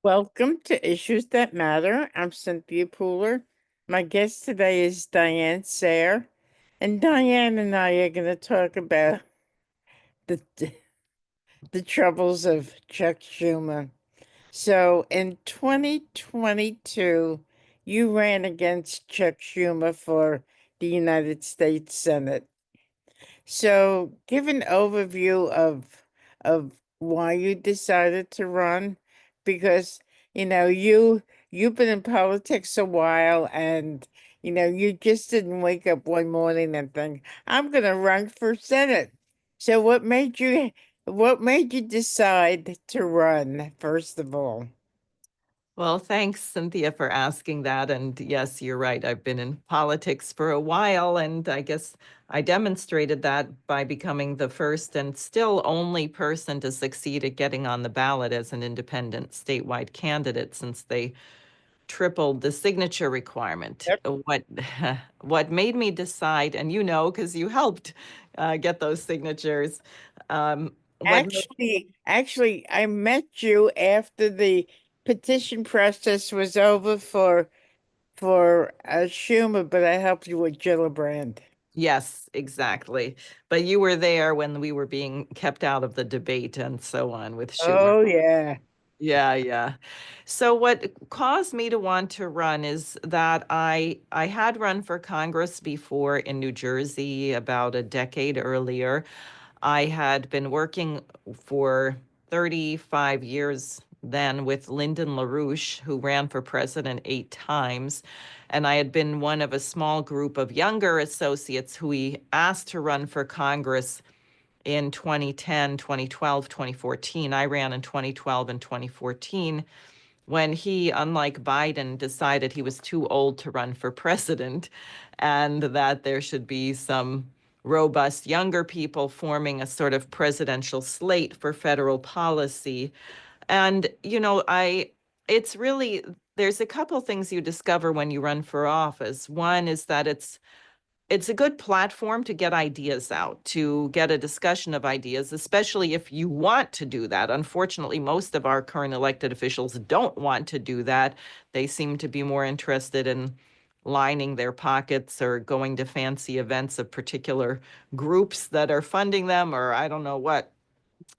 Welcome to Issues That Matter. I'm Cynthia Pooler. My guest today is Diane Sare. And Diane and I are going to talk about the, the troubles of Chuck Schumer. So in 2022, you ran against Chuck Schumer for the United States Senate. So give an overview of why you decided to run, because you've been in politics a while, and you just didn't wake up one morning and think, I'm gonna run for Senate. So what made you decide to run, first of all? Well, thanks, Cynthia, for asking that. And yes, you're right. I've been in politics for a while, and I guess I demonstrated that by becoming the first and still only person to succeed at getting on the ballot as an independent statewide candidate since they tripled the signature requirement. What what made me decide, and because you helped get those signatures, what Actually, I met you after the petition process was over for Schumer, but I helped you with Gillibrand. Yes, exactly. But you were there when we were being kept out of the debate and so on with Schumer. Oh yeah. Yeah, yeah. So what caused me to want to run is that I had run for Congress before in New Jersey about a decade earlier. I had been working for 35 years then with Lyndon LaRouche, who ran for president 8 times. And I had been one of a small group of younger associates who he asked to run for Congress in 2010, 2012, 2014. I ran in 2012 and 2014 when he, unlike Biden, decided he was too old to run for president and that there should be some robust younger people forming a sort of presidential slate for federal policy. And, it's really, there's a couple things you discover when you run for office. One is that it's a good platform to get ideas out, to get a discussion of ideas, especially if you want to do that. Unfortunately, most of our current elected officials don't want to do that. They seem to be more interested in lining their pockets or going to fancy events of particular groups that are funding them, or I don't know what.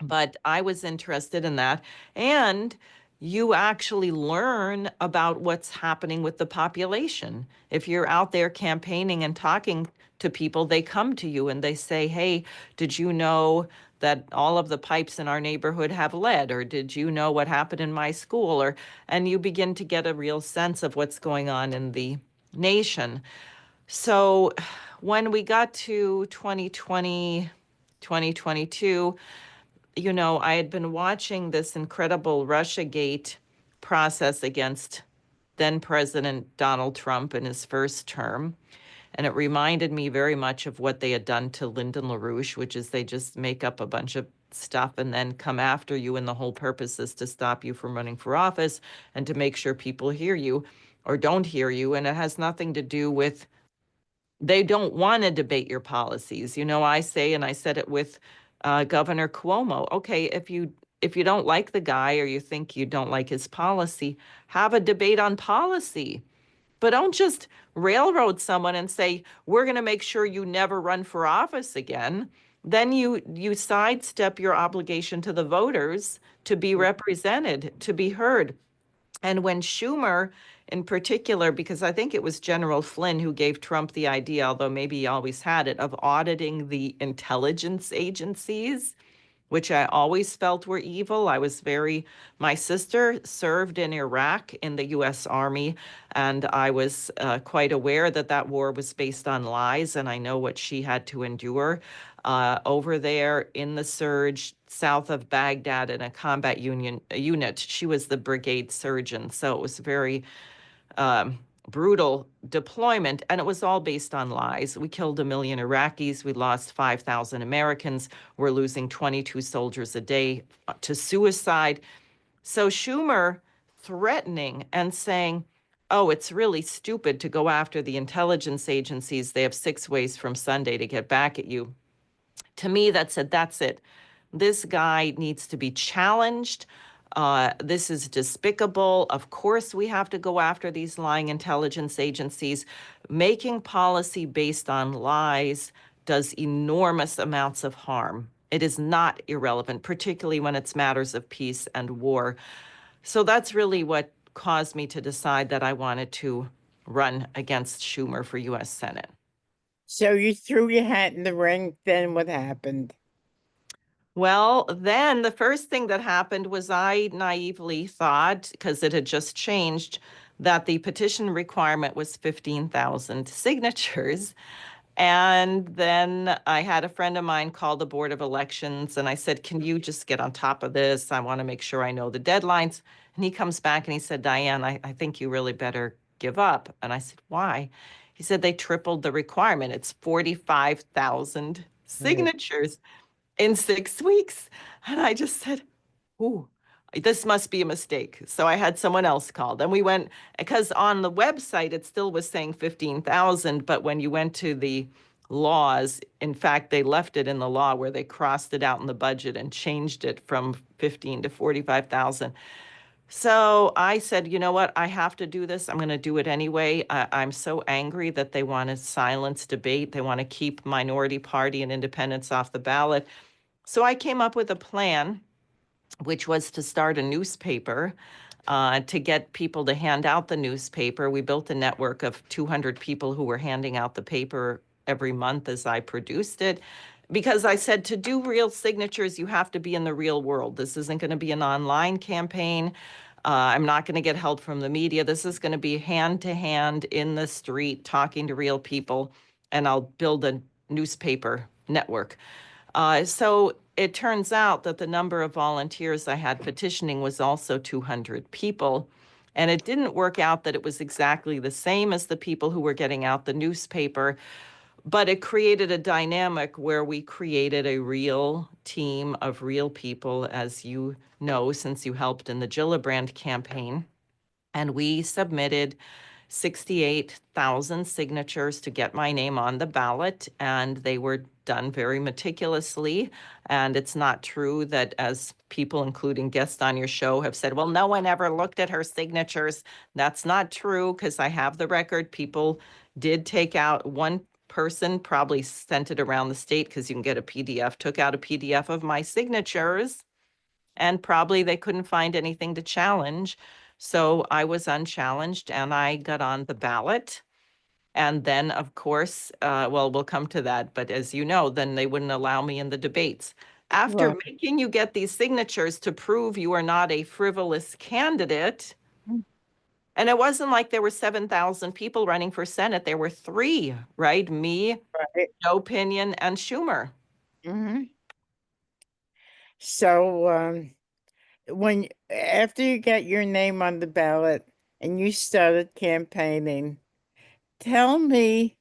But I was interested in that. And you actually learn about what's happening with the population. If you're out there campaigning and talking to people, they come to you and they say, hey, did you know that all of the pipes in our neighborhood have lead? Or did you know what happened in my school? And you begin to get a real sense of what's going on in the nation. So when we got to 2020, 2022, I had been watching this incredible Russiagate process against then President Donald Trump in his first term. And it reminded me very much of what they had done to Lyndon LaRouche, which is they just make up a bunch of stuff and then come after you. And the whole purpose is to stop you from running for office and to make sure people hear you or don't hear you. And it has nothing to do with they don't want to debate your policies. I say, and I said it with Governor Cuomo. Okay, if you don't like the guy or you think you don't like his policy, have a debate on policy. But don't just railroad someone and say, we're going to make sure you never run for office again. Then you sidestep your obligation to the voters to be represented, to be heard. And when Schumer, in particular, because I think it was General Flynn who gave Trump the idea, although maybe he always had it, of auditing the intelligence agencies, which I always felt were evil. My sister served in Iraq in the US Army, and I was quite aware that that war was based on lies, and I know what she had to endure over there in the surge south of Baghdad in a combat unit. She was the brigade surgeon, so it was very brutal deployment, and it was all based on lies. We killed 1 million Iraqis. We lost 5,000 Americans. We're losing 22 soldiers a day to suicide. So Schumer threatening and saying, oh, it's really stupid to go after the intelligence agencies. They have 6 ways from Sunday to get back at you. To me, that said, that's it. This guy needs to be challenged. This is despicable. Of course, we have to go after these lying intelligence agencies. Making policy based on lies does enormous amounts of harm. It is not irrelevant, particularly when it's matters of peace and war. So that's really what caused me to decide that I wanted to run against Schumer for US Senate. So you threw your hat in the ring, then what happened? Well, then the first thing that happened was I naively thought, because it had just changed, that the petition requirement was 15,000 signatures. And then I had a friend of mine call the Board of Elections and I said, can you just get on top of this? I want to make sure I know the deadlines. And he comes back and he said, Diane, I think you really better give up. And I said, why? He said, they tripled the requirement. It's 45,000 Right. signatures in 6 weeks. And I just said, ooh, this must be a mistake. So I had someone else call. Then we went, because on the website, it still was saying 15,000. But when you went to the laws, in fact, they left it in the law where they crossed it out in the budget and changed it from 15 to 45,000. So I said, you know what? I have to do this. I'm going to do it anyway. I'm so angry that they want to silence debate. They want to keep minority party and independents off the ballot. So I came up with a plan, which was to start a newspaper, to get people to hand out the newspaper. We built a network of 200 people who were handing out the paper every month as I produced it. Because I said to do real signatures, you have to be in the real world. This isn't going to be an online campaign. I'm not going to get help from the media. This is going to be hand to hand in the street, talking to real people, and I'll build a newspaper network. So it turns out that the number of volunteers I had petitioning was also 200 people. And it didn't work out that it was exactly the same as the people who were getting out the newspaper, but it created a dynamic where we created a real team of real people, as you know, since you helped in the Gillibrand campaign. And we submitted 68,000 signatures to get my name on the ballot, and they were done very meticulously. And it's not true that, as people, including guests on your show, have said, well, no one ever looked at her signatures. That's not true because I have the record. People did take out, one person probably sent it around the state because you can get a PDF, took out a PDF of my signatures, and probably they couldn't find anything to challenge. So I was unchallenged and I got on the ballot. And then, of course, well, we'll come to that. But as you know, then they wouldn't allow me in the debates. After Right. making you get these signatures to prove you are not a frivolous candidate, and it wasn't like there were 7,000 people running for Senate. There were three, right? Me, Right. Joe Pinion, and Schumer. Hmm. So when after you got your name on the ballot and you started campaigning, tell me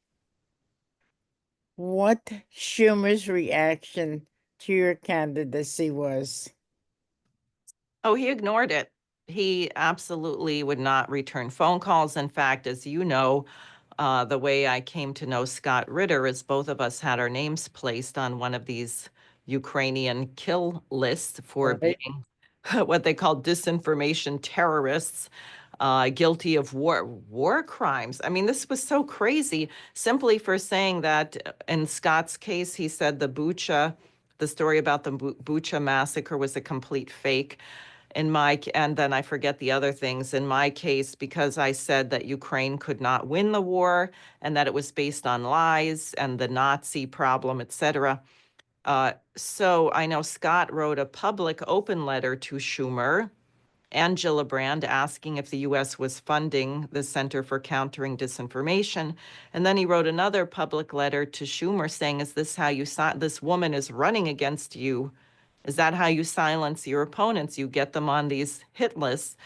what Schumer's reaction to your candidacy was. Oh, he ignored it. He absolutely would not return phone calls. In fact, as you know, the way I came to know Scott Ritter is both of us had our names placed on one of these Ukrainian kill lists for Right. being what they call disinformation terrorists, guilty of war crimes. I mean, this was so crazy simply for saying that in Scott's case, he said the story about the Bucha massacre was a complete fake. And then I forget the other things. In my case, because I said that Ukraine could not win the war and that it was based on lies and the Nazi problem, etc. So I know Scott wrote a public open letter to Schumer and Gillibrand asking if the US was funding the Center for Countering Disinformation. And then he wrote another public letter to Schumer saying, is this how you, this woman is running against you? Is that how you silence your opponents? You get them on these hit lists.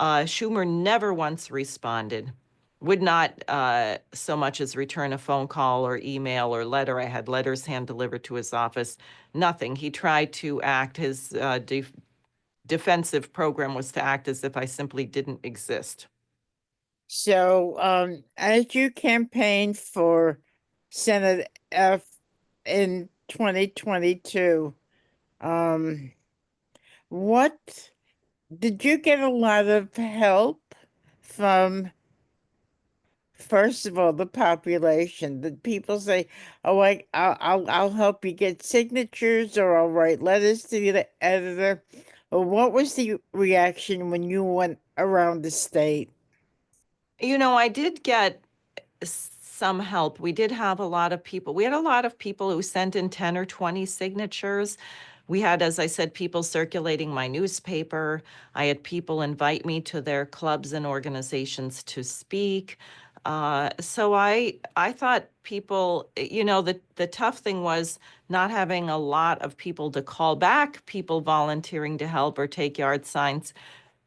Schumer never once responded, would not so much as return a phone call or email or letter. I had letters hand delivered to his office, nothing. He tried to act, his defensive program was to act as if I simply didn't exist. So, as you campaigned for Senate in 2022, what did you get a lot of help from, first of all, the population? Did people say, "Oh, I'll help you get signatures," or "I'll write letters to the editor"? Or what was the reaction when you went around the state? I did get some help. We did have a lot of people. We had a lot of people who sent in 10 or 20 signatures. We had, as I said, people circulating my newspaper. I had people invite me to their clubs and organizations to speak. So I thought people, the tough thing was not having a lot of people to call back, people volunteering to help or take yard signs,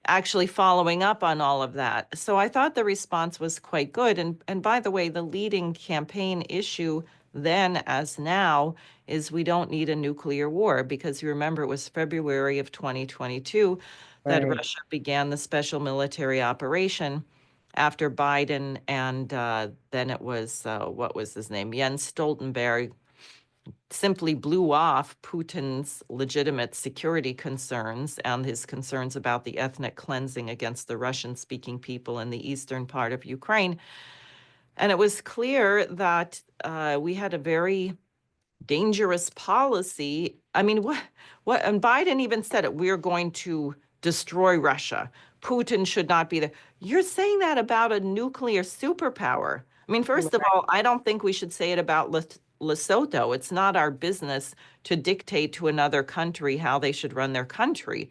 actually following up on all of that. So I thought the response was quite good. And by the way, the leading campaign issue then as now is we don't need a nuclear war, because you remember it was February of 2022 that Right. Russia began the special military operation after Biden, and then it was, what was his name? Jens Stoltenberg simply blew off Putin's legitimate security concerns and his concerns about the ethnic cleansing against the Russian-speaking people in the eastern part of Ukraine. And it was clear that we had a very dangerous policy. I mean, and Biden even said it, we're going to destroy Russia. Putin should not be there. You're saying that about a nuclear superpower. I mean, first of all, I don't think we should say it about Lesotho. It's not our business to dictate to another country how they should run their country.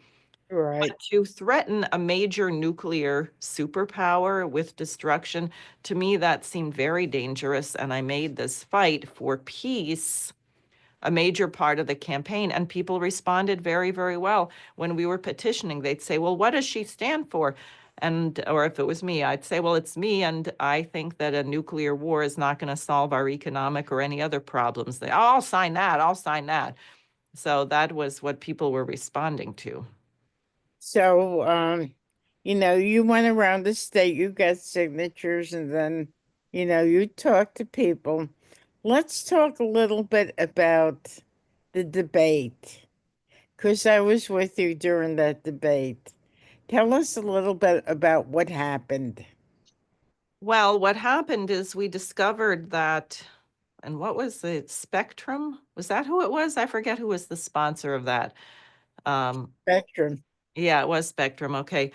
Right. But to threaten a major nuclear superpower with destruction, to me, that seemed very dangerous. And I made this fight for peace a major part of the campaign, and people responded very, very well. When we were petitioning, they'd say, well, what does she stand for? And, or if it was me, I'd say, well, it's me, and I think that a nuclear war is not going to solve our economic or any other problems. They, oh, I'll sign that, I'll sign that. So that was what people were responding to. So, you went around the state, you got signatures, and then, you talked to people. Let's talk a little bit about the debate, because I was with you during that debate. Tell us a little bit about what happened. Well, what happened is we discovered that, and what was it, Spectrum? Was that who it was? I forget who was the sponsor of that. Um, Spectrum. yeah, it was Spectrum. Okay.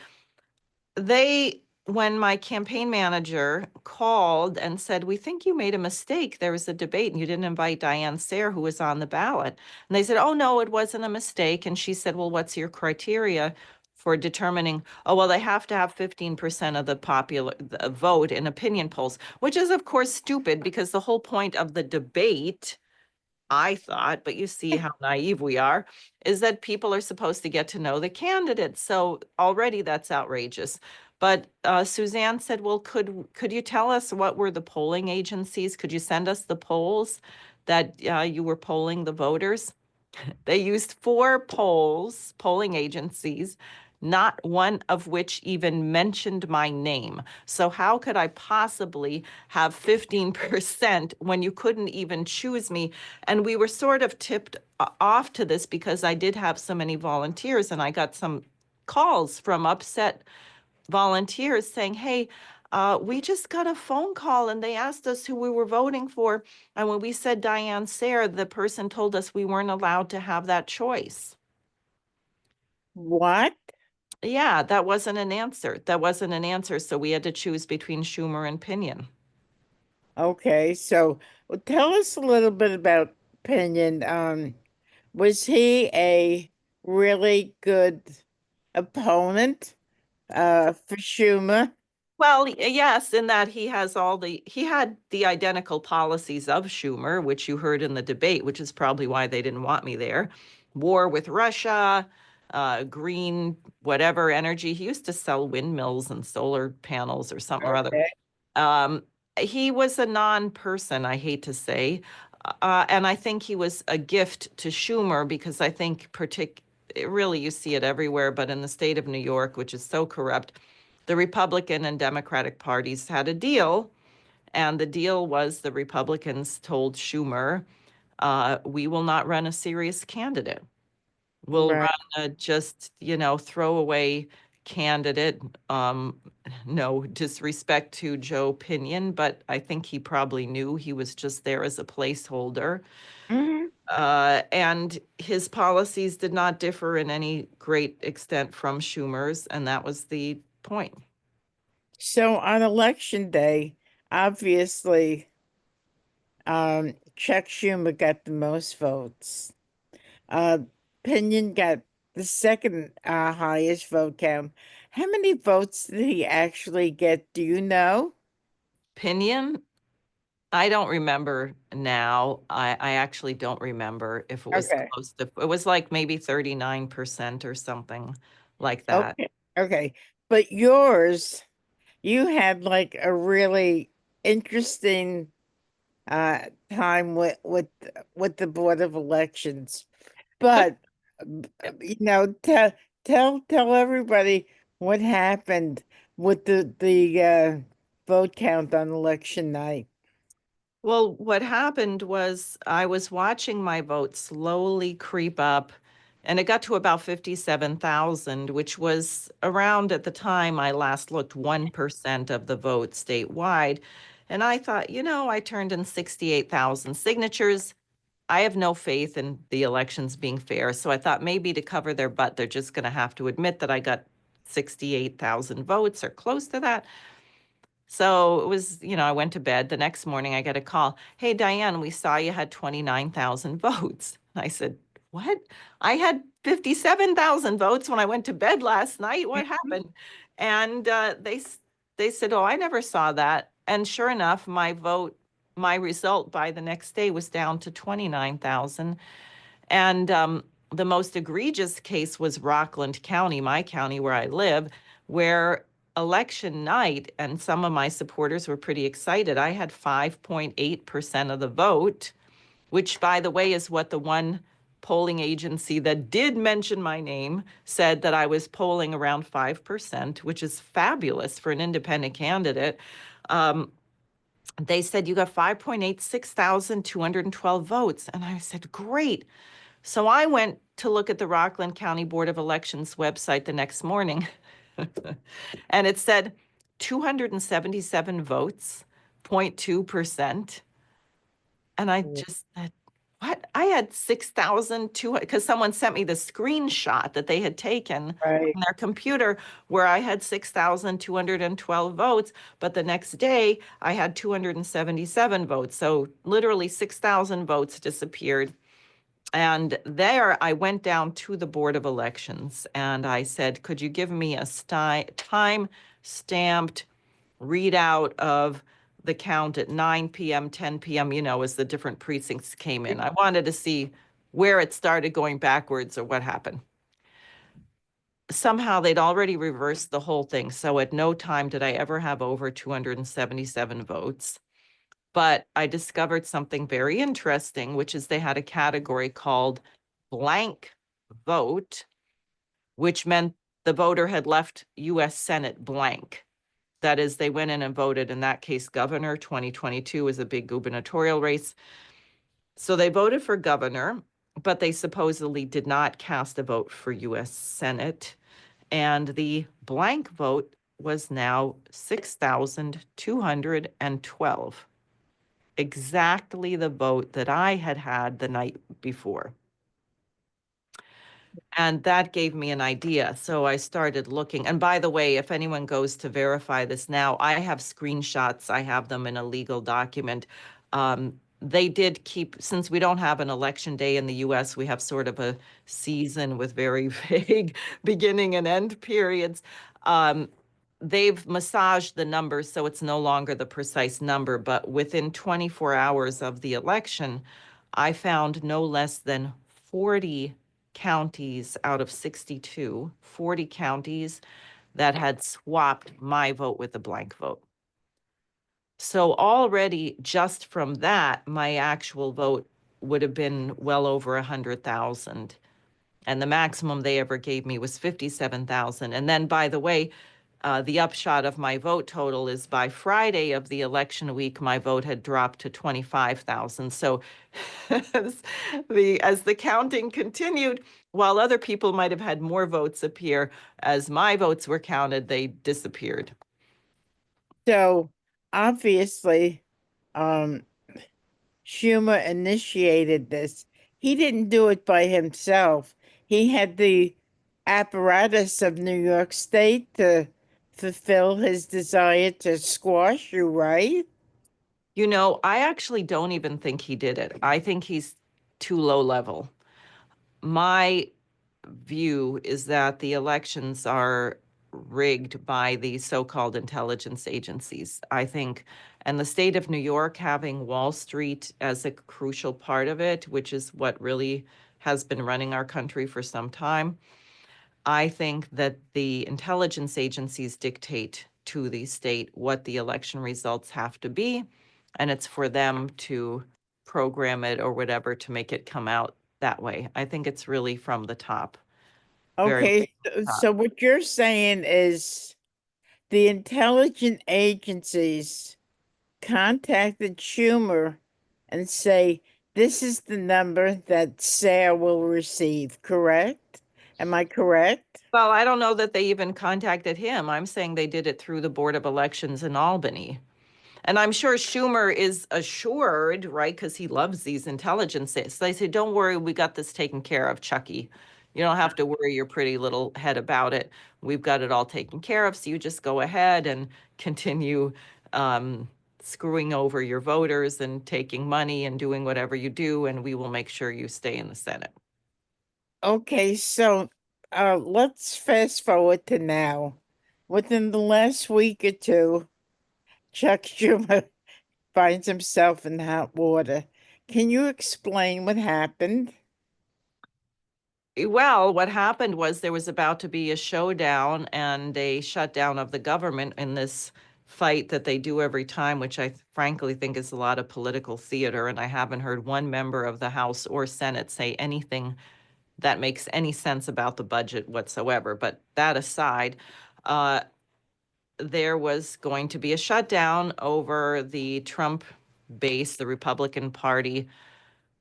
When my campaign manager called and said, we think you made a mistake. There was a debate and you didn't invite Diane Sare, who was on the ballot. And they said, oh, no, it wasn't a mistake. And she said, well, what's your criteria for determining? Oh, well, they have to have 15% of the popular vote in opinion polls, which is, of course, stupid, because the whole point of the debate, I thought, but you see how naive we are, is that people are supposed to get to know the candidates. So already that's outrageous. But Suzanne said, well, could you tell us what were the polling agencies? Could you send us the polls that you were polling the voters? They used 4 polling agencies, not one of which even mentioned my name. So how could I possibly have 15% when you couldn't even choose me? And we were sort of tipped off to this because I did have so many volunteers, and I got some calls from upset volunteers saying, hey, we just got a phone call and they asked us who we were voting for. And when we said Diane Sare, the person told us we weren't allowed to have that choice. What? Yeah, that wasn't an answer. That wasn't an answer. So we had to choose between Schumer and Pinion. Okay, so tell us a little bit about Pinion. Was he a really good opponent for Schumer? Well, yes, in that he had the identical policies of Schumer, which you heard in the debate, which is probably why they didn't want me there. War with Russia, green, whatever energy. He used to sell windmills and solar panels or something or other. Okay. Um, he was a non-person, I hate to say. And I think he was a gift to Schumer, because I think really you see it everywhere, but in the state of New York, which is so corrupt, the Republican and Democratic parties had a deal. And the deal was the Republicans told Schumer, we will not run a serious candidate. will Right. run a just, throwaway candidate. Um, no disrespect to Joe Pinion, but I think he probably knew he was just there as a placeholder. Mhm. And his policies did not differ in any great extent from Schumer's, and that was the point. So on election day, obviously, Chuck Schumer got the most votes. Uh, Pinion got the second highest vote count. How many votes did he actually get? Do you know? Pinion, I don't remember now. I actually don't remember if it was Okay. close to, it was like maybe 39% or something like that. Okay. Okay. But yours, you had like a really interesting time with the Board of Elections. But tell everybody what happened with the vote count on election night. Well, what happened was I was watching my vote slowly creep up, and it got to about 57,000, which was around at the time I last looked 1% of the vote statewide. And I thought, I turned in 68,000 signatures. I have no faith in the elections being fair. So I thought maybe to cover their butt, they're just going to have to admit that I got 68,000 votes or close to that. So it was, I went to bed. The next morning, I get a call. Hey, Diane, we saw you had 29,000 votes. I said, what? I had 57,000 votes when I went to bed last night. What happened? And they said, oh, I never saw that. And sure enough, my result by the next day was down to 29,000. And the most egregious case was Rockland County, my county where I live, where election night, and some of my supporters were pretty excited. I had 5.8% of the vote, which, by the way, is what the one polling agency that did mention my name said that I was polling around 5%, which is fabulous for an independent candidate. Um, they said you got 5.86,212 votes. And I said, great. So I went to look at the Rockland County Board of Elections website the next morning, and it said 277 votes, 0.2%. And I just said, what? I had 6,200, because someone sent me the screenshot that they had taken Right. on their computer where I had 6,212 votes, but the next day I had 277 votes. So literally 6,000 votes disappeared. And there I went down to the Board of Elections and I said, could you give me a time stamped readout of the count at 9 p.m., 10 p.m., as the different precincts came in? I wanted to see where it started going backwards or what happened. Somehow they'd already reversed the whole thing. So at no time did I ever have over 277 votes. But I discovered something very interesting, which is they had a category called blank vote, which meant the voter had left US Senate blank. That is, they went in and voted, in that case, governor. 2022 is a big gubernatorial race. So they voted for governor, but they supposedly did not cast a vote for US Senate. And the blank vote was now 6,212, exactly the vote that I had had the night before. And that gave me an idea. So I started looking. And by the way, if anyone goes to verify this now, I have screenshots. I have them in a legal document. They did keep, since we don't have an election day in the US, we have sort of a season with very vague beginning and end periods. Um, they've massaged the numbers so it's no longer the precise number, but within 24 hours of the election, I found no less than 40 counties out of 62, 40 counties that had swapped my vote with a blank vote. So already just from that, my actual vote would have been well over 100,000. And the maximum they ever gave me was 57,000. And then, by the way, the upshot of my vote total is by Friday of the election week, my vote had dropped to 25,000. So as the counting continued, While other people might have had more votes appear, as my votes were counted, they disappeared. So obviously, um, Schumer initiated this. He didn't do it by himself. He had the apparatus of New York State to fulfill his desire to squash you, right? I actually don't even think he did it. I think he's too low level. My view is that the elections are rigged by the so-called intelligence agencies, I think. And the state of New York having Wall Street as a crucial part of it, which is what really has been running our country for some time. I think that the intelligence agencies dictate to the state what the election results have to be, and it's for them to program it or whatever to make it come out that way. I think it's really from the top, very much Okay, top. so what you're saying is the intelligence agencies contacted Schumer and say, this is the number that Sarah will receive, correct? Am I correct? Well, I don't know that they even contacted him. I'm saying they did it through the Board of Elections in Albany. And I'm sure Schumer is assured, right? Because he loves these intelligences. They say, don't worry, we got this taken care of, Chucky. You don't have to worry your pretty little head about it. We've got it all taken care of. So you just go ahead and continue um, screwing over your voters and taking money and doing whatever you do, and we will make sure you stay in the Senate. Okay, so let's fast forward to now. Within the last week or two, Chuck Schumer finds himself in hot water. Can you explain what happened? Well, what happened was there was about to be a showdown and a shutdown of the government in this fight that they do every time, which I frankly think is a lot of political theater. And I haven't heard one member of the House or Senate say anything that makes any sense about the budget whatsoever. But that aside, uh, there was going to be a shutdown over the Trump base, the Republican Party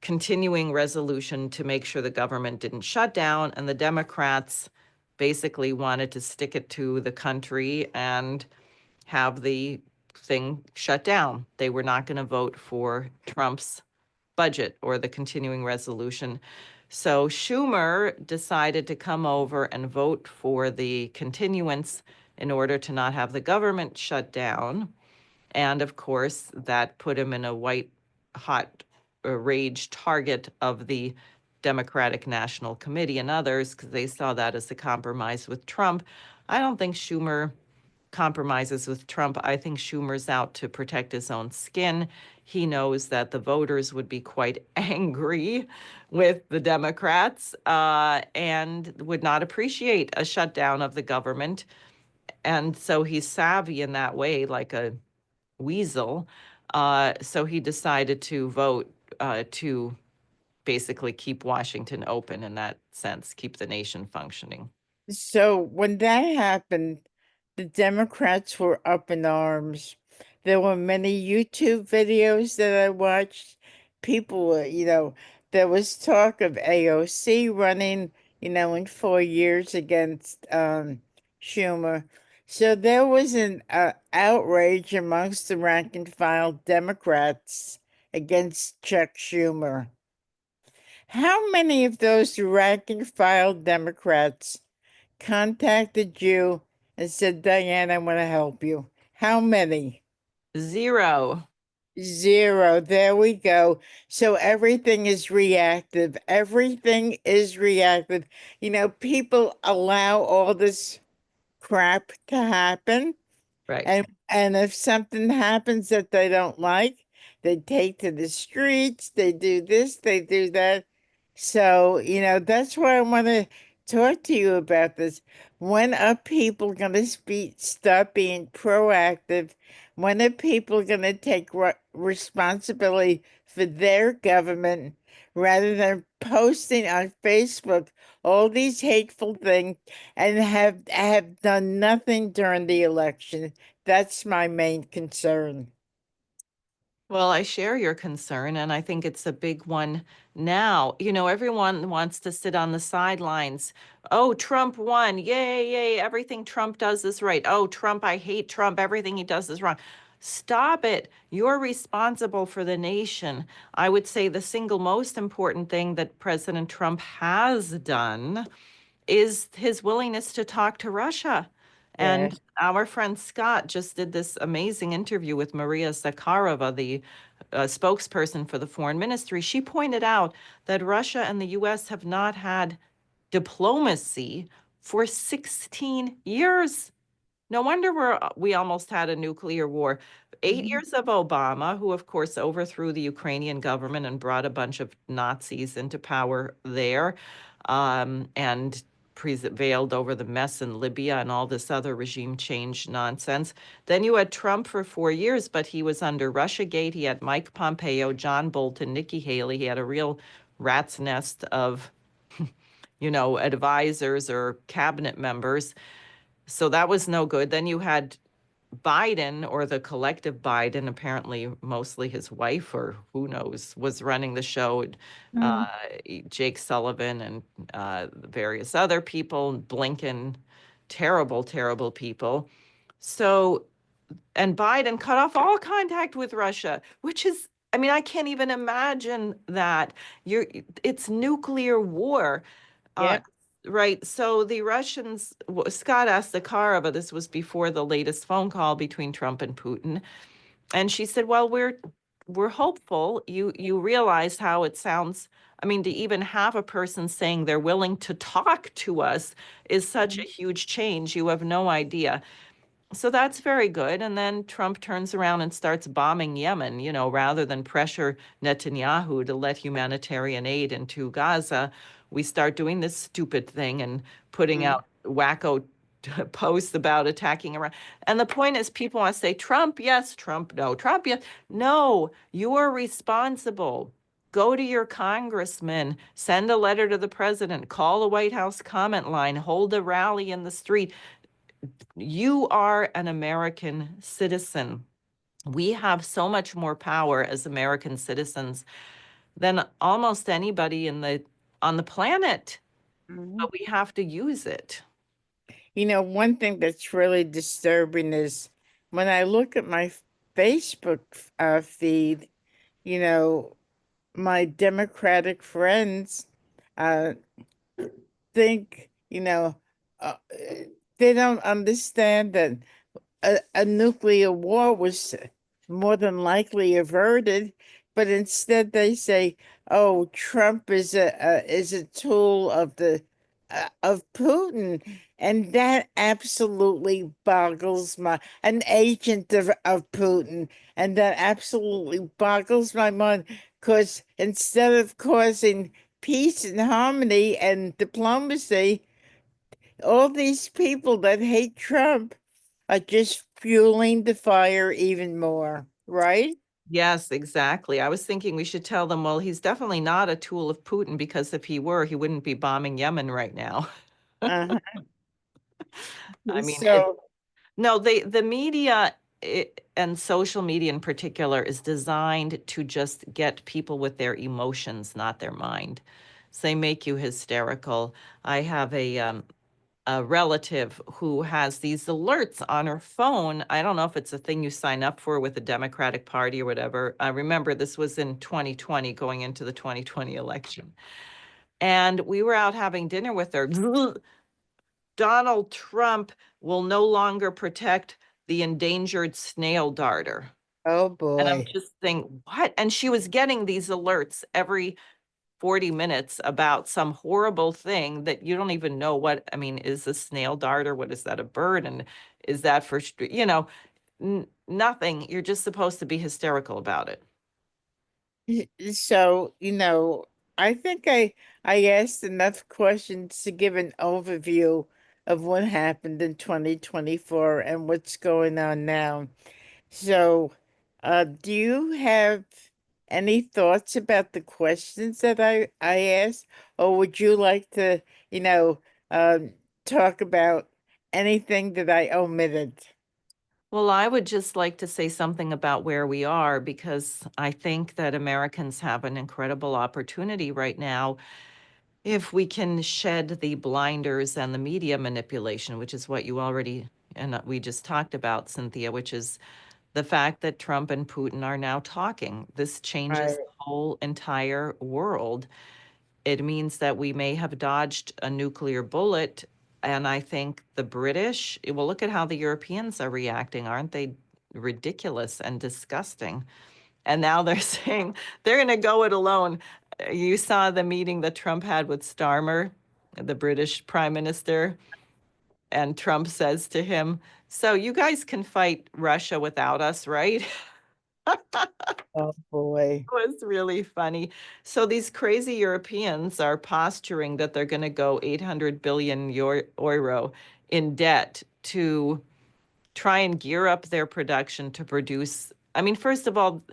continuing resolution to make sure the government didn't shut down. And the Democrats basically wanted to stick it to the country and have the thing shut down. They were not going to vote for Trump's budget or the continuing resolution. So Schumer decided to come over and vote for the continuance in order to not have the government shut down. And of course, that put him in a white hot rage target of the Democratic National Committee and others because they saw that as a compromise with Trump. I don't think Schumer compromises with Trump. I think Schumer's out to protect his own skin. He knows that the voters would be quite angry with the Democrats and would not appreciate a shutdown of the government. And so he's savvy in that way, like a weasel. So he decided to vote to basically keep Washington open in that sense, keep the nation functioning. So when that happened, the Democrats were up in arms. There were many YouTube videos that I watched. People were, there was talk of AOC running, in 4 years against Schumer. So there was an outrage amongst the rank and file Democrats against Chuck Schumer. How many of those rank and file Democrats contacted you and said, Diane, I want to help you? How many? Zero. Zero. There we go. So everything is reactive. Everything is reactive. People allow all this crap to happen. Right. And if something happens that they don't like, they take to the streets, they do this, they do that. So, that's why I want to talk to you about this. When are people going to start being proactive? When are people going to take responsibility for their government rather than posting on Facebook all these hateful things and have done nothing during the election? That's my main concern. Well, I share your concern, and I think it's a big one now. Everyone wants to sit on the sidelines. Oh, Trump won. Yay, yay. Everything Trump does is right. Oh, Trump, I hate Trump. Everything he does is wrong. Stop it. You're responsible for the nation. I would say the single most important thing that President Trump has done is his willingness to talk to Russia. And Yes. our friend Scott just did this amazing interview with Maria Zakharova, the spokesperson for the foreign ministry. She pointed out that Russia and the US have not had diplomacy for 16 years. No wonder we almost had a nuclear war. 8 years of Obama, who of course overthrew the Ukrainian government and brought a bunch of Nazis into power there, and prevailed over the mess in Libya and all this other regime change nonsense. Then you had Trump for 4 years, but he was under Russiagate. He had Mike Pompeo, John Bolton, Nikki Haley. He had a real rat's nest of, advisors or cabinet members. So that was no good. Then you had Biden, or the collective Biden, apparently mostly his wife or who knows, was running the show. Uh, Mm. Jake Sullivan and various other people, Blinken, terrible, terrible people. So, and Biden cut off all contact with Russia, which is, I mean, I can't even imagine that. It's nuclear war. Uh, Yep. right. So the Russians, Scott asked Zakharova, this was before the latest phone call between Trump and Putin, and she said, "Well, we're hopeful. You realize how it sounds. I mean, to even have a person saying they're willing to talk to us is such a Mm. huge change. You have no idea." So that's very good. And then Trump turns around and starts bombing Yemen, rather than pressure Netanyahu to let humanitarian aid into Gaza. We start doing this stupid thing and putting Mm. out wacko posts about attacking Iran. And the point is, people want to say, Trump, yes, Trump, no, Trump, yes. No, you are responsible. Go to your congressman, send a letter to the president, call the White House comment line, hold a rally in the street. You are an American citizen. We have so much more power as American citizens than almost anybody on the planet, Mhm. but we have to use it. One thing that's really disturbing is when I look at my Facebook feed, you know, my Democratic friends uh, think, uh, they don't understand that a nuclear war was more than likely averted, but instead they say, "Oh, Trump is a tool of Putin," and that absolutely boggles my an agent of Putin, and that absolutely boggles my mind. Because instead of causing peace and harmony and diplomacy, all these people that hate Trump are just fueling the fire even more, right? Yes, exactly. I was thinking we should tell them, well, he's definitely not a tool of Putin, because if he were, he wouldn't be bombing Yemen right now. Uh-huh. I mean, So, no, the media, and social media in particular, is designed to just get people with their emotions, not their mind. So they make you hysterical. I have a relative who has these alerts on her phone. I don't know if it's a thing you sign up for with the Democratic Party or whatever. I remember this was in 2020, going into the 2020 election. And we were out having dinner with her. Donald Trump will no longer protect the endangered snail darter. oh And I'm boy. just thinking, what? And she was getting these alerts every 40 minutes about some horrible thing that you don't even know what. I mean, is a snail darter? What is that, a bird? And is that for, nothing. You're just supposed to be hysterical about it. So, I think I asked enough questions to give an overview of what happened in 2024 and what's going on now. So, do you have any thoughts about the questions that I asked, or would you like to, you know, talk about anything that I omitted? Well, I would just like to say something about where we are because I think that Americans have an incredible opportunity right now if we can shed the blinders and the media manipulation, which is what you already and we just talked about, Cynthia, which is the fact that Trump and Putin are now talking. This changes Right. the whole entire world. It means that we may have dodged a nuclear bullet. And I think the British, well, look at how the Europeans are reacting. Aren't they ridiculous and disgusting? And now they're saying they're going to go it alone. You saw the meeting that Trump had with Starmer, the British prime minister, and Trump says to him, "So you guys can fight Russia without us, right?" Oh boy. Was really funny. So these crazy Europeans are posturing that they're going to go 800 billion euro in debt to try and gear up their production to produce. I mean, first of all,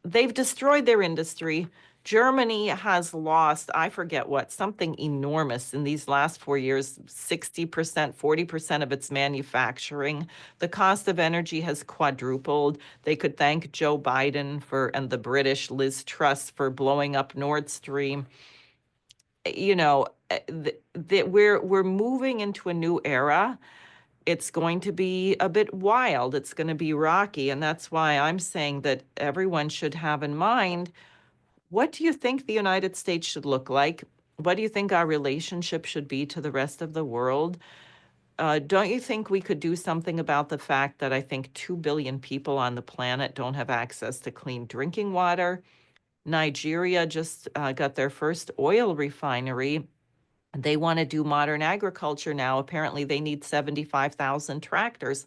they've destroyed their industry. Germany has lost, I forget what, something enormous in these last 4 years, 60%, 40% of its manufacturing. The cost of energy has quadrupled. They could thank Joe Biden for and the British Liz Truss for blowing up Nord Stream. You know, we're moving into a new era. It's going to be a bit wild. It's going to be rocky. And that's why I'm saying that everyone should have in mind, what do you think the United States should look like? What do you think our relationship should be to the rest of the world? Don't you think we could do something about the fact that I think 2 billion people on the planet don't have access to clean drinking water? Nigeria just got their first oil refinery. They want to do modern agriculture now. Apparently, they need 75,000 tractors.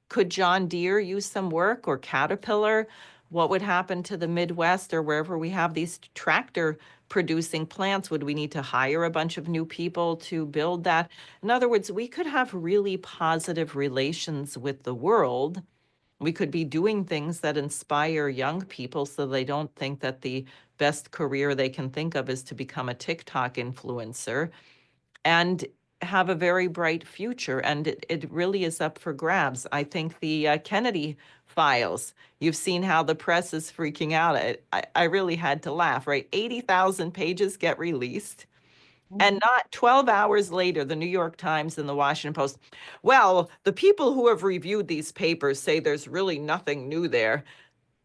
Could John Deere use some work, or Caterpillar? What would happen to the Midwest or wherever we have these tractor producing plants? Would we need to hire a bunch of new people to build that? In other words, we could have really positive relations with the world. We could be doing things that inspire young people so they don't think that the best career they can think of is to become a TikTok influencer, and have a very bright future. And it really is up for grabs. I think the Kennedy files, you've seen how the press is freaking out. I really had to laugh, right? 80,000 pages get released. And not 12 hours later, the New York Times and the Washington Post, well, the people who have reviewed these papers say there's really nothing new there.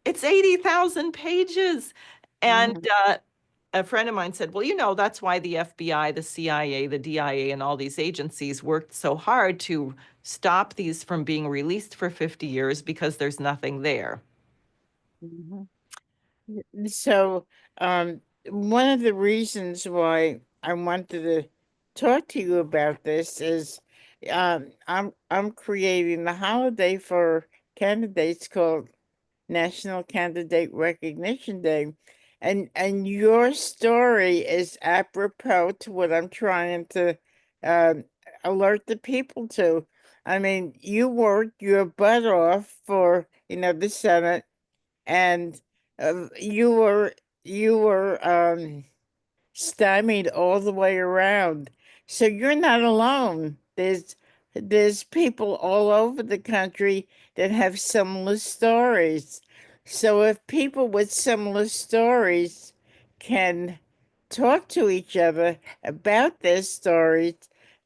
It's 80,000 pages. And Mhm. a friend of mine said, well, that's why the FBI, the CIA, the DIA, and all these agencies worked so hard to stop these from being released for 50 years because there's nothing there. Mhm. So, one of the reasons why I wanted to talk to you about this is, I'm creating a holiday for candidates called National Candidate Recognition Day, and your story is apropos to what I'm trying to um, alert the people to. I mean, you worked your butt off for the Senate, and you were stymied all the way around. So you're not alone. There's people all over the country that have similar stories. So if people with similar stories can talk to each other about their stories,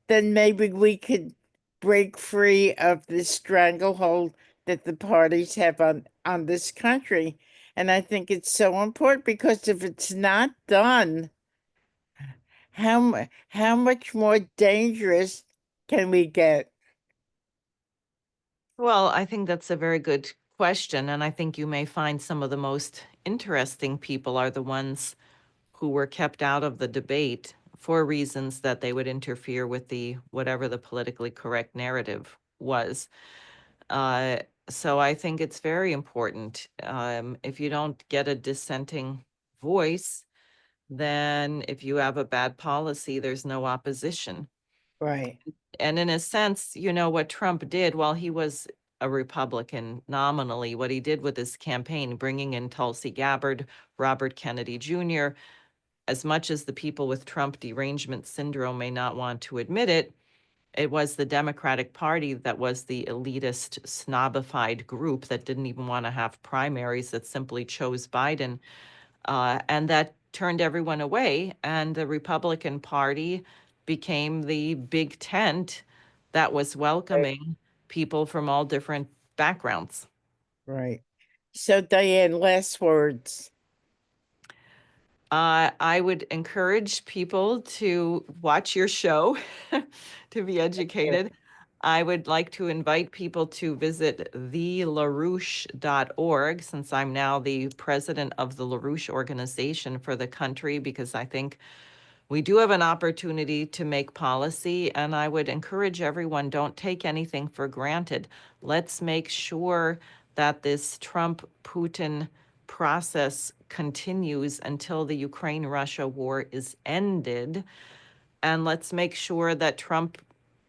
then maybe we could break free of this stranglehold that the parties have on this country. And I think it's so important because if it's not done, how much more dangerous can we get? Well, I think that's a very good question. And I think you may find some of the most interesting people are the ones who were kept out of the debate for reasons that they would interfere with the whatever the politically correct narrative was. Uh, so I think it's very important. If you don't get a dissenting voice, then if you have a bad policy, there's no opposition. Right. And in a sense, what Trump did while he was a Republican nominally, what he did with his campaign, bringing in Tulsi Gabbard, Robert Kennedy Jr., as much as the people with Trump derangement syndrome may not want to admit it, It was the Democratic Party that was the elitist, snobified group that didn't even want to have primaries, that simply chose Biden, and that turned everyone away. And the Republican Party became the big tent that was Right. welcoming people from all different backgrounds. Right. So, Diane, last words. I would encourage people to watch your show to be educated. I would like to invite people to visit thelarouche.org, since I'm now the president of the LaRouche organization for the country, because I think we do have an opportunity to make policy. And I would encourage everyone, don't take anything for granted. Let's make sure that this Trump-Putin process continues until the Ukraine-Russia war is ended. And let's make sure that Trump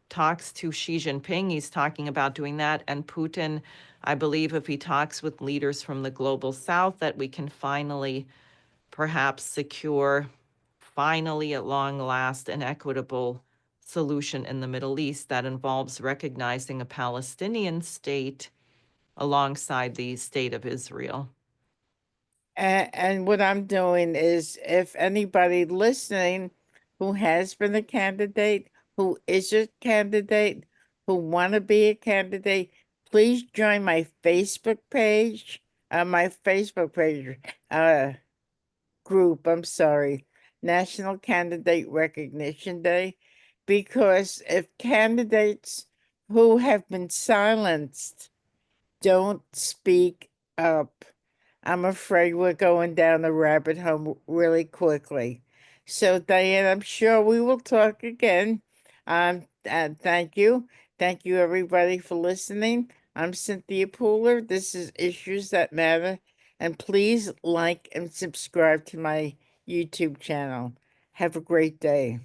talks to Xi Jinping. He's talking about doing that. And Putin, I believe if he talks with leaders from the global south, that we can finally perhaps secure, finally at long last, an equitable solution in the Middle East that involves recognizing a Palestinian state alongside the state of Israel. And what I'm doing is, if anybody listening who has been a candidate, who is a candidate, who want to be a candidate, please join my Facebook page, uh, group, I'm sorry, National Candidate Recognition Day, because if candidates who have been silenced don't speak up, I'm afraid we're going down the rabbit hole really quickly. So, Diane, I'm sure we will talk again. Thank you. Thank you, everybody, for listening. I'm Cynthia Pooler. This is Issues That Matter. And please like and subscribe to my YouTube channel. Have a great day.